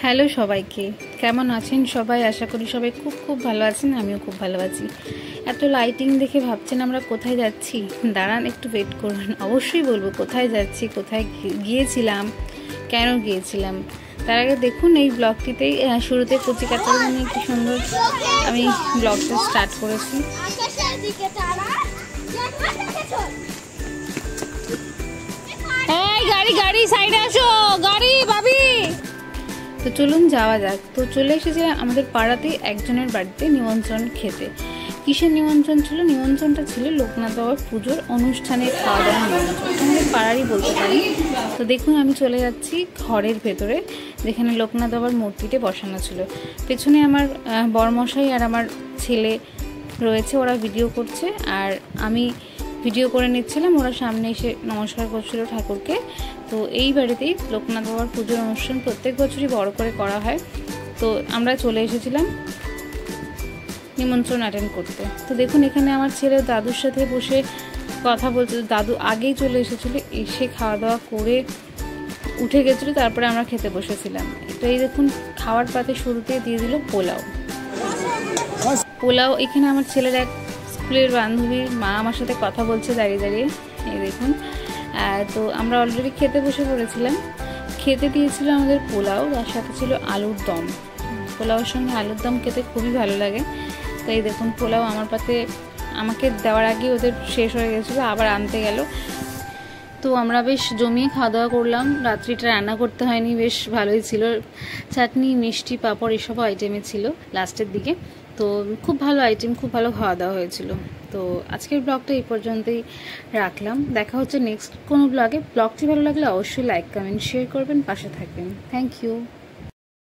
Hello সবাইকে, কেমন আছেন সবাই? আশা করি সবাই খুব খুব ভালো আছেন। আমিও খুব ভালো আছি। এত লাইটিং দেখে ভাবছেন আমরা কোথায় যাচ্ছি? দাঁড়ান, একটু ওয়েট করুন। অবশ্যই বলবো কোথায় যাচ্ছি, কোথায় গিয়েছিলাম, কেন গিয়েছিলাম। তার আগে দেখুন এই ব্লগটিতেই শুরুতে কচি কাঁচাগুলো নিয়ে কি সুন্দর আমি ব্লগটা স্টার্ট করেছি। গাড়ি গাড়ি সাইডে আসো, গাড়ি ভাবি। তো চলুন যাওয়া যাক। তো চলে এসেছিলাম আমাদের পাড়াতে একজনের বাড়িতে নিমন্ত্রণ খেতে। কিসের নিমন্ত্রণ ছিল? নিমন্ত্রণটা ছিল লোকনাথ বাবার পুজোর অনুষ্ঠানে খাওয়া দাওয়ার নিমন্ত্রণ, আমাদের পাড়ারই বলতে পারি। তো দেখুন আমি চলে যাচ্ছি ঘরের ভেতরে, যেখানে লোকনাথ বাবার মূর্তিতে বসানো ছিল। পেছনে আমার বরমশাই আর আমার ছেলে রয়েছে, ওরা ভিডিও করছে আর আমি ভিডিও করে নিচ্ছিলাম। ওরা সামনে এসে নমস্কার করছিল ঠাকুরকে। তো এই বাড়িতেই লোকনাথ বাবার পুজোর অনুষ্ঠান প্রত্যেক বছরই বড় করে করা হয়। তো আমরা চলে এসেছিলাম নিমন্ত্রণ অ্যাটেন্ড করতে। তো দেখুন এখানে আমার ছেলে দাদুর সাথে বসে কথা বলছিল। দাদু আগেই চলে এসেছিলো, এসে খাওয়া দাওয়া করে উঠে গেছিলো, তারপরে আমরা খেতে বসেছিলাম। এটাই দেখুন খাওয়ার পাতে শুরুতে দিয়ে দিল পোলাও। এখানে আমার ছেলের এক স্কুলের বান্ধবীর মা আমার সাথে কথা বলছে দাঁড়িয়ে দাঁড়িয়ে, এই দেখুন। তো আমরা অলরেডি খেতে বসে পড়েছিলাম। খেতে দিয়েছিল আমাদের পোলাও, তার সাথে ছিল আলুর দম। পোলাওর সঙ্গে আলুর দম খেতে খুবই ভালো লাগে। তো এই দেখুন পোলাও আমার পাতে আমাকে দেওয়ার আগে ওদের শেষ হয়ে গেছিলো, আবার আনতে গেল। তো আমরা বেশ জমিয়ে খাওয়া দাওয়া করলাম। রাত্রিটা রান্না করতে হয়নি, বেশ ভালোই ছিল। চাটনি, মিষ্টি, পাঁপড় এসব আইটেমে ছিল লাস্টের দিকে। তো খুব ভালো আইটেম, খুব ভালো খাওয়া দাওয়া হয়েছিল। তো আজকের ব্লগটা এই পর্যন্তই রাখলাম। দেখা হচ্ছে নেক্সট কোনো ব্লগে। ব্লগটি ভালো লাগলে অবশ্যই লাইক, কমেন্ট, শেয়ার করবেন, পাশে থাকবেন। Thank you.